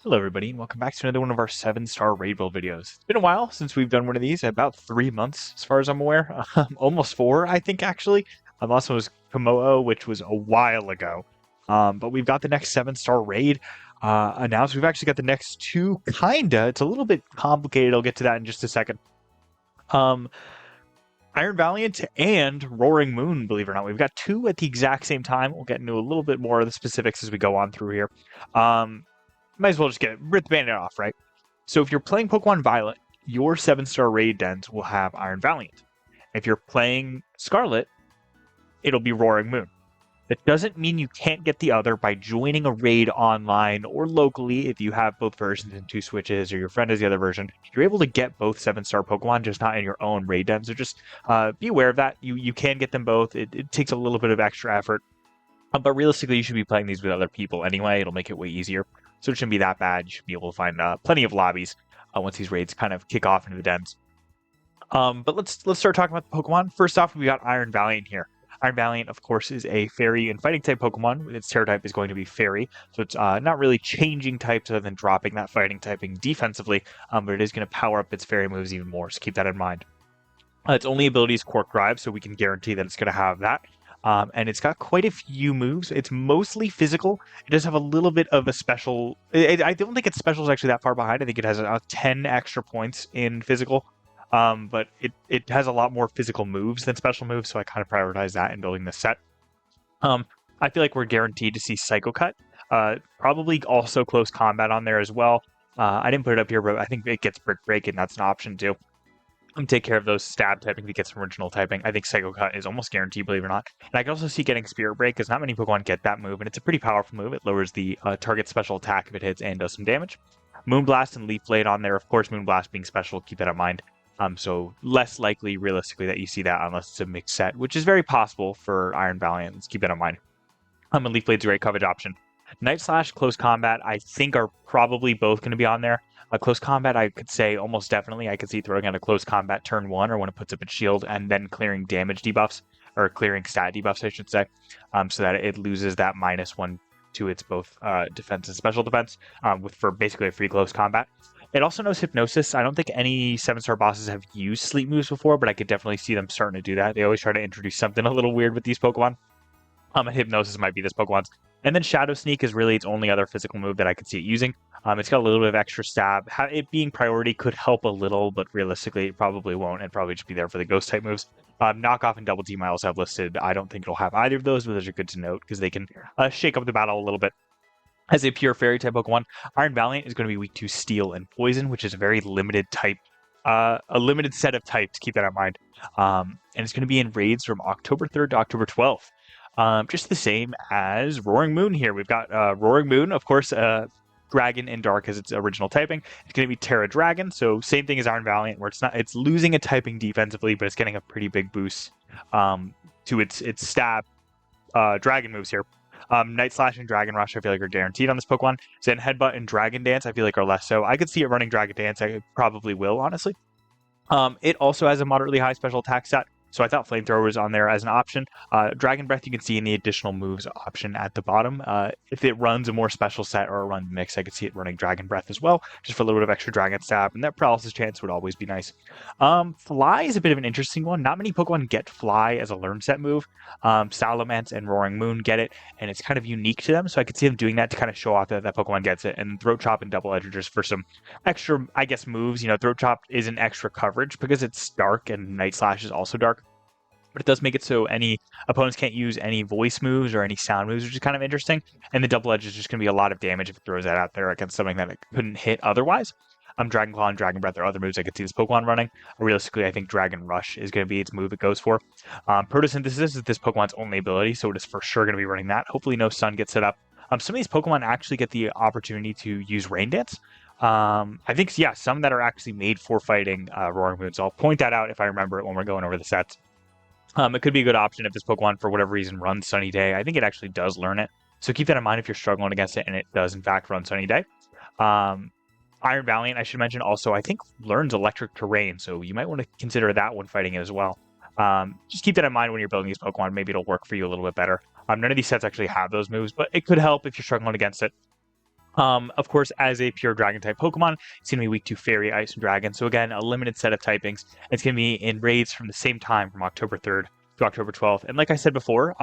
Hello everybody and welcome back to another one of our 7-star raid build videos. It's been a while since we've done one of these, about 3 months as far as I'm aware. Almost 4, I think actually. The last one was Komodo, which was a while ago. But we've got the next 7-star raid announced. We've actually got the next 2 kinda. It's a little bit complicated. I'll get to that in just a second. Um, Iron Valiant and Roaring Moon, believe it or not. We've got 2 at the exact same time. We'll get into a little bit more of the specifics as we go on through here. Might as well just rip the bandit off, right? So if you're playing Pokemon Violet, your 7-star raid dens will have Iron Valiant. If you're playing Scarlet, it'll be Roaring Moon. That doesn't mean you can't get the other by joining a raid online or locally. If you have both versions in 2 switches or your friend has the other version, you're able to get both 7-star Pokemon, just not in your own raid den. So just be aware of that. You can get them both. It takes a little bit of extra effort. But realistically, you should be playing these with other people anyway. It'll make it way easier. So it shouldn't be that bad. You should be able to find plenty of lobbies once these raids kind of kick off into the dens. But let's start talking about the Pokemon. First off, we got Iron Valiant here. Iron Valiant, of course, is a Fairy and Fighting type Pokemon. Its Terra type is going to be Fairy, so it's not really changing types other than dropping that Fighting typing defensively, but it is going to power up its Fairy moves even more, so keep that in mind. Its only ability is Quark Drive, so we can guarantee that it's going to have that. And it's got quite a few moves. It's mostly physical. It does have a little bit of a special. I don't think its special is actually that far behind. I think it has 10 extra points in physical. But it has a lot more physical moves than special moves, so I kind of prioritize that in building this set. I feel like we're guaranteed to see Psycho Cut. Probably also Close Combat on there as well. I didn't put it up here, but I think it gets Brick Break, and that's an option too. Take care of those stab typing to get some original typing. I think Psycho Cut is almost guaranteed, believe it or not. And I can also see getting Spirit Break, because not many Pokemon get that move, and it's a pretty powerful move. It lowers the target special attack if it hits and does some damage. Moonblast and Leaf Blade on there. Of course, Moonblast being special, keep that in mind. So less likely, realistically, that you see that unless it's a mixed set, which is very possible for Iron Valiant. Let's keep that in mind. And Leaf Blade's a great coverage option. Night Slash, Close Combat, I think are probably both going to be on there. Close Combat, I could say almost definitely. I could see throwing out a Close Combat turn 1 or when it puts up its shield and then clearing damage debuffs, or clearing stat debuffs, I should say, so that it loses that -1 to its both defense and special defense for basically a free Close Combat. It also knows Hypnosis. I don't think any 7-star bosses have used sleep moves before, but I could definitely see them starting to do that. They always try to introduce something a little weird with these Pokemon. And Hypnosis might be this Pokemon's. And then Shadow Sneak is really its only other physical move that I could see it using. It's got a little bit of extra stab. It being priority could help a little, but realistically, it probably won't. It'd probably just be there for the Ghost type moves. Knockoff and Double Team I also have listed. I don't think it'll have either of those, but those are good to note because they can shake up the battle a little bit. As a pure Fairy type Pokemon, Iron Valiant is going to be weak to Steel and Poison, which is a very limited type, a limited set of types. Keep that in mind. And it's going to be in raids from October 3rd to October 12th. Just the same as Roaring Moon here. We've got Roaring Moon, of course, Dragon and Dark as its original typing. It's going to be Terra Dragon, so same thing as Iron Valiant, where it's losing a typing defensively, but it's getting a pretty big boost to its stab dragon moves here. Night Slash and Dragon Rush, I feel like are guaranteed on this Pokemon. Zen Headbutt and Dragon Dance, I feel like are less so. I could see it running Dragon Dance. I probably will, honestly. It also has a moderately high special attack stat, so I thought Flamethrower was on there as an option. Dragon Breath you can see in the additional moves option at the bottom. If it runs a more special set or a run mix, I could see it running Dragon Breath as well, just for a little bit of extra Dragon Stab, and that Paralysis chance would always be nice. Fly is a bit of an interesting one. Not many Pokemon get Fly as a learn set move. Salamence and Roaring Moon get it, and it's kind of unique to them, so I could see them doing that to kind of show off that Pokemon gets it, and Throat Chop and Double Edge are just for some extra, I guess, moves. Throat Chop isn't extra coverage because it's dark, and Night Slash is also dark. But it does make it so any opponents can't use any voice moves or any sound moves, which is kind of interesting. And the Double Edge is just going to be a lot of damage if it throws that out there against something that it couldn't hit otherwise. Dragon Claw and Dragon Breath are other moves I could see this Pokemon running. Realistically, I think Dragon Rush is going to be its move it goes for. Photosynthesis is this Pokemon's only ability, so it is for sure going to be running that. Hopefully no Sun gets set up. Some of these Pokemon actually get the opportunity to use Rain Dance. I think, yeah, some that are actually made for fighting Roaring Moon. So I'll point that out if I remember it when we're going over the sets. It could be a good option if this Pokemon, for whatever reason, runs Sunny Day. I think it actually does learn it. So keep that in mind if you're struggling against it, and it does, in fact, run Sunny Day. Iron Valiant, I should mention, also, I think, learns Electric Terrain, so you might want to consider that when fighting it as well. Just keep that in mind when you're building these Pokemon. Maybe it'll work for you a little bit better. None of these sets actually have those moves, but it could help if you're struggling against it. Of course, as a pure dragon type Pokemon, it's going to be weak to Fairy, Ice, and Dragon. So again, a limited set of typings. It's going to be in raids from the same time, from October 3rd to October 12th. And like I said before,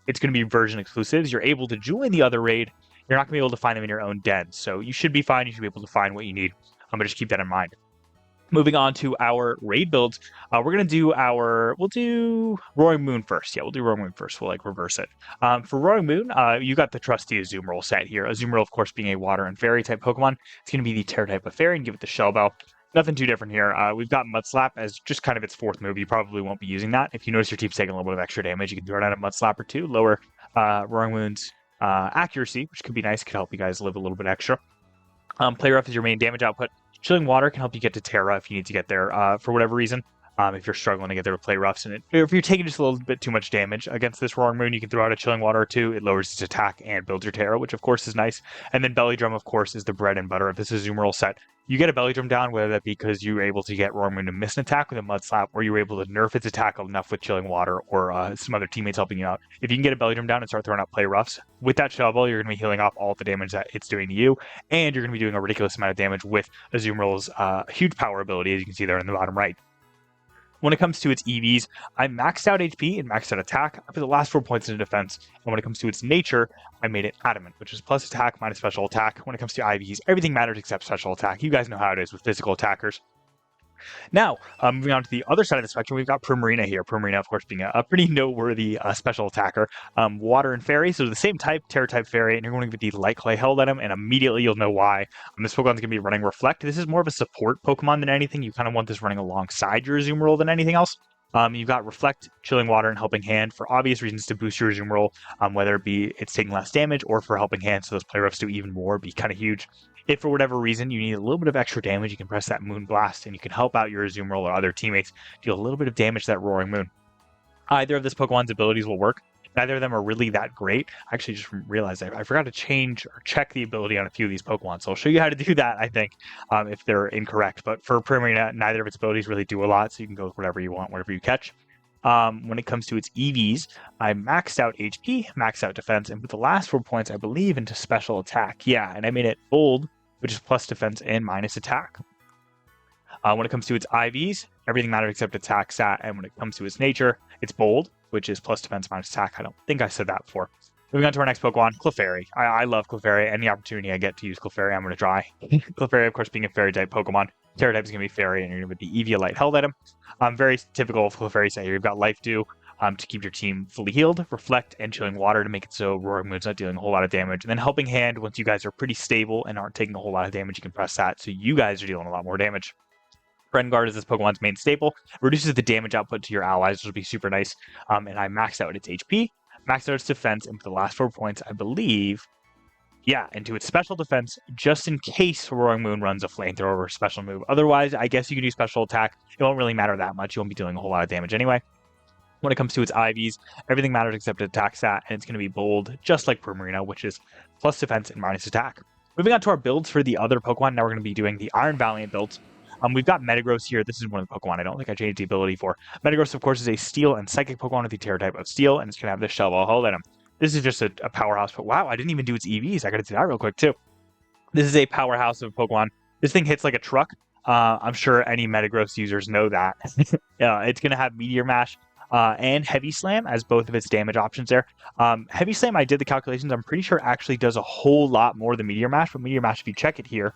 it's going to be version exclusives. You're able to join the other raid. You're not going to be able to find them in your own den. So you should be fine. You should be able to find what you need. But just keep that in mind. Moving on to our raid builds, we'll do Roaring Moon first. Yeah, we'll do Roaring Moon first. We'll reverse it. For Roaring Moon, you got the trusty Azumarill set here. Azumarill, of course, being a water and fairy type Pokemon. It's going to be the Terra type of fairy and give it the Shell Bell. Nothing too different here. We've got Mud Slap as just kind of its fourth move. You probably won't be using that. If you notice your team's taking a little bit of extra damage, you can throw it out a Mud Slap or two, lower Roaring Moon's accuracy, which could be nice. Could help you guys live a little bit extra. Play Rough is your main damage output. Chilling Water can help you get to Terra if you need to get there for whatever reason. If you're struggling to get there with Play Roughs, and if you're taking just a little bit too much damage against this Roaring Moon, you can throw out a Chilling Water or two. It lowers its attack and builds your Terra, which of course is nice. And then Belly Drum, of course, is the bread and butter of this Azumarill set. You get a Belly Drum down, whether that be because you were able to get Roaring Moon to miss an attack with a Mud Slap, or you were able to nerf its attack enough with Chilling Water, or some other teammates helping you out. If you can get a Belly Drum down and start throwing out Play Roughs, with that Shovel, you're going to be healing off all the damage that it's doing to you, and you're going to be doing a ridiculous amount of damage with Azumarill's huge power ability, as you can see there in the bottom right. When it comes to its EVs, I maxed out HP and maxed out attack. I put the last 4 points into defense. And when it comes to its nature, I made it adamant, which is plus attack minus special attack. When it comes to IVs, everything matters except special attack. You guys know how it is with physical attackers. Now, moving on to the other side of the spectrum, we've got Primarina here. Primarina, of course, being a pretty noteworthy special attacker. Water and Fairy, so the same type, Terra type Fairy, and you're going to get the Light Clay held at him, and immediately you'll know why. This Pokemon's going to be running Reflect. This is more of a support Pokemon than anything. You kind of want this running alongside your Azumarill than anything else. You've got Reflect, Chilling Water, and Helping Hand for obvious reasons to boost your Azumarill, whether it be it's taking less damage or for Helping Hand, so those play roughs do even more, be kind of huge. If for whatever reason you need a little bit of extra damage, you can press that Moon Blast, and you can help out your Azumarill or other teammates deal a little bit of damage to that Roaring Moon. Either of this Pokemon's abilities will work. Neither of them are really that great. I actually just realized I forgot to change or check the ability on a few of these Pokemon, so I'll show you how to do that, I think, if they're incorrect. But for Primarina, neither of its abilities really do a lot, so you can go with whatever you want, whatever you catch. When it comes to its EVs, I maxed out HP, maxed out defense, and put the last 4 points, I believe, into special attack. Yeah, and I made it bold, which is plus defense and minus attack. When it comes to its IVs, everything matters except attack stat, and when it comes to its nature, it's bold, which is plus defense minus attack. I don't think I said that before. Moving on to our next Pokemon, Clefairy. I love Clefairy. Any opportunity I get to use Clefairy, I'm going to try. Clefairy, of course, being a Fairy type Pokemon. Terra type is going to be Fairy, and you're going to get the Eviolite held at him. Very typical of Clefairy set here. You've got Life Dew to keep your team fully healed, Reflect, and Chilling Water to make it so Roaring Moon's not dealing a whole lot of damage. And then Helping Hand, once you guys are pretty stable and aren't taking a whole lot of damage, you can press that, so you guys are dealing a lot more damage. Friend Guard is this Pokemon's main staple. Reduces the damage output to your allies, which will be super nice. And I maxed out its HP, maxed out its defense, and for the last 4 points, I believe, into its special defense, just in case Roaring Moon runs a flamethrower special move. Otherwise, I guess you can do special attack. It won't really matter that much. You won't be doing a whole lot of damage anyway. When it comes to its IVs, everything matters except attack stat, and it's going to be bold, just like Primarina, which is plus defense and minus attack. Moving on to our builds for the other Pokemon, now we're going to be doing the Iron Valiant builds. We've got Metagross here. This is one of the Pokemon I don't think I changed the ability for. Metagross, of course, is a Steel and Psychic Pokemon with the Terra type of Steel, and it's going to have this Shell Ball held at him. This is just a powerhouse, but wow, I didn't even do its EVs. I got to do that real quick, too. This is a powerhouse of Pokemon. This thing hits like a truck. I'm sure any Metagross users know that. It's going to have Meteor Mash and Heavy Slam as both of its damage options there. Heavy Slam, I did the calculations. I'm pretty sure actually does a whole lot more than Meteor Mash, but Meteor Mash, if you check it here,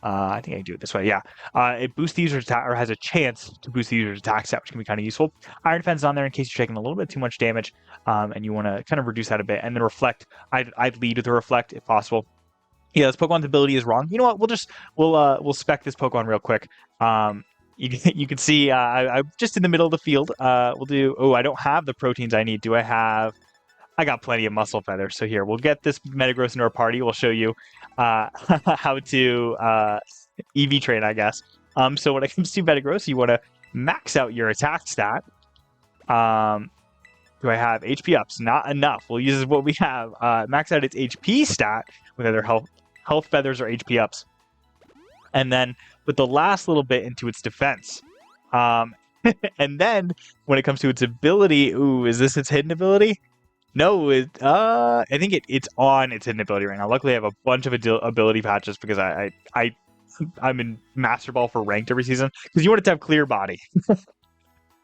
I think I can do it this way, it boosts the user's attack, or has a chance to boost the user's attack stat, which can be kind of useful. Iron Defense on there in case you're taking a little bit too much damage, and you want to kind of reduce that a bit. And then Reflect, I'd lead with a Reflect if possible. Yeah, this Pokemon's ability is wrong. You know what? We'll spec this Pokemon real quick. You can see I'm just in the middle of the field. We'll do. Oh, I don't have the proteins I need. Do I have? I got plenty of muscle feathers. So here, we'll get this Metagross into our party. We'll show you how to EV train, I guess. So when it comes to Metagross, you want to max out your attack stat. Do I have HP ups? Not enough. We'll use what we have. Max out its HP stat with either health feathers or HP ups. And then put the last little bit into its defense. And then when it comes to its ability, ooh, is this its hidden ability? No, I think it's on its hidden ability right now. Luckily, I have a bunch of ability patches because I'm in Master Ball for ranked every season because you want it to have clear body.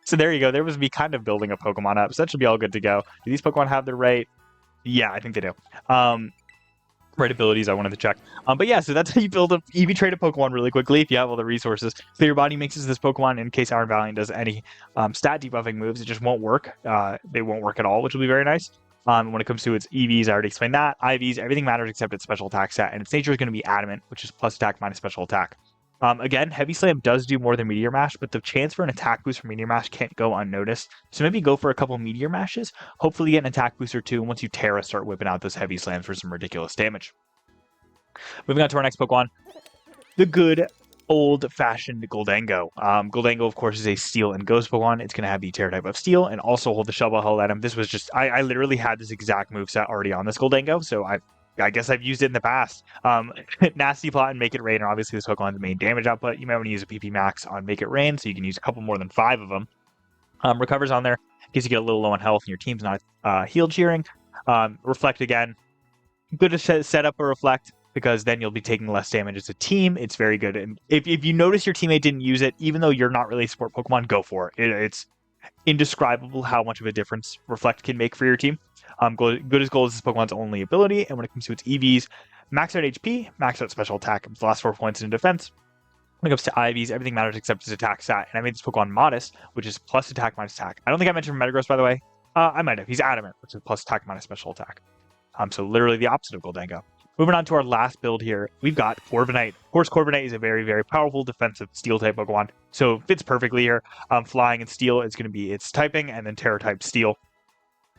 So there you go. There was me kind of building a Pokemon up. So that should be all good to go. Do these Pokemon have the right? Yeah, I think they do. Right abilities I wanted to check. But yeah, so that's how you build a EV traded Pokemon really quickly if you have all the resources. Clear Body mixes this Pokemon in case Iron Valiant does any stat debuffing moves. It just won't work. They won't work at all, which will be very nice. When it comes to its EVs, I already explained that. IVs, everything matters except its special attack stat, and its nature is going to be Adamant, which is plus attack minus special attack. Again, Heavy Slam does do more than Meteor Mash, but the chance for an attack boost from Meteor Mash can't go unnoticed. So maybe go for a couple Meteor Mashes, hopefully get an attack boost or two, and once you Terra, start whipping out those Heavy Slams for some ridiculous damage. Moving on to our next Pokemon, the good old-fashioned Goldango. Goldango, of course, is a Steel and Ghost Pokemon. It's going to have the Terra type of Steel and also hold the Shovel Hell at him. This was just, I literally had this exact moveset already on this Goldango, so I guess I've used it in the past. Nasty Plot and Make It Rain are obviously this Pokemon's main damage output. You might want to use a PP Max on Make It Rain, so you can use a couple more than 5 of them. Recovers on there, in case you get a little low on health and your team's not healed cheering. Reflect again. Good to set up a Reflect, because then you'll be taking less damage as a team. It's very good. And if you notice your teammate didn't use it, even though you're not really a support Pokemon, go for it. It's indescribable how much of a difference Reflect can make for your team. Good as Gold is this Pokemon's only ability, and when it comes to its EVs, max out HP, max out special attack, the last 4 points in defense. When it comes to IVs, everything matters except its attack stat, and I made this Pokemon Modest, which is plus attack minus attack. I don't think I mentioned Metagross, by the way. I might have. He's Adamant, which is plus attack minus special attack. So literally the opposite of Goldango. Moving on to our last build here, we've got Corviknight. Of course, Corviknight is a very, very powerful defensive Steel-type Pokemon, so it fits perfectly here. Flying and Steel is going to be its typing, and then Terra-type Steel.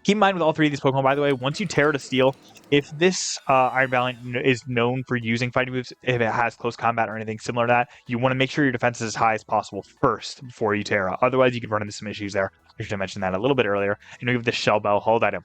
Keep in mind with all 3 of these Pokemon, by the way, once you Terra to Steel, if this Iron Valiant is known for using fighting moves, if it has close combat or anything similar to that, you want to make sure your defense is as high as possible first before you Terra. Otherwise, you could run into some issues there. I should have mentioned that a little bit earlier. And you have the Shell Bell hold item.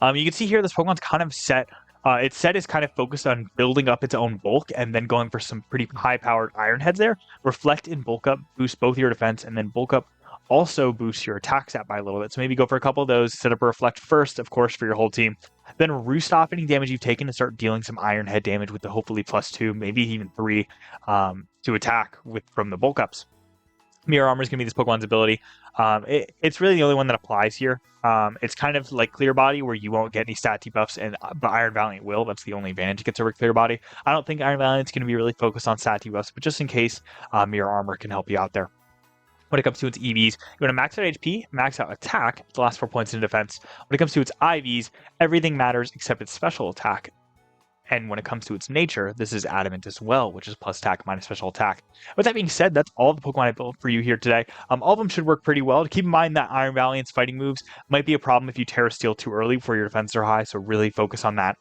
You can see here this Pokemon's kind of set. Its set is kind of focused on building up its own bulk and then going for some pretty high-powered Iron Heads there. Reflect and Bulk Up boost both your defense, and then Bulk Up also boosts your attack stat by a little bit. So maybe go for a couple of those, set up a Reflect first, of course, for your whole team. Then roost off any damage you've taken and start dealing some Iron Head damage with the hopefully +2, maybe even 3 to attack from the Bulk Ups. Mirror Armor is going to be this Pokemon's ability. It's really the only one that applies here. It's kind of like Clear Body, where you won't get any stat debuffs, but Iron Valiant will. That's the only advantage it gets over Clear Body. I don't think Iron Valiant's going to be really focused on stat debuffs, but just in case, Mirror Armor can help you out there. When it comes to its EVs, you want to max out HP, max out attack, the last 4 points in defense. When it comes to its IVs, everything matters except its special attack. And when it comes to its nature, this is Adamant as well, which is plus attack minus special attack. With that being said, that's all the Pokemon I built for you here today. All of them should work pretty well. Keep in mind that Iron Valiant's fighting moves might be a problem if you Terra Steel too early before your defenses are high, so really focus on that.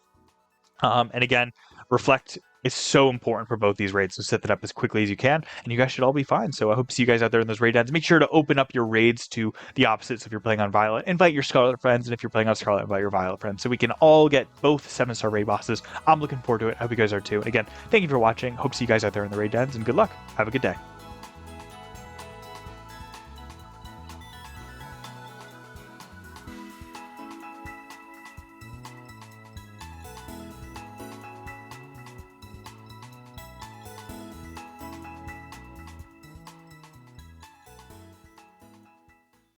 And again, Reflect is so important for both these raids, so set that up as quickly as you can, and you guys should all be fine. So I hope to see you guys out there in those raid ends. Make sure to open up your raids to the opposites if you're playing on Violet. Invite your Scarlet friends, and if you're playing on Scarlet, invite your Violet friends, so we can all get both 7-star raid bosses. I'm looking forward to it. I hope you guys are too. And again, thank you for watching. Hope to see you guys out there in the raid ends, and good luck. Have a good day.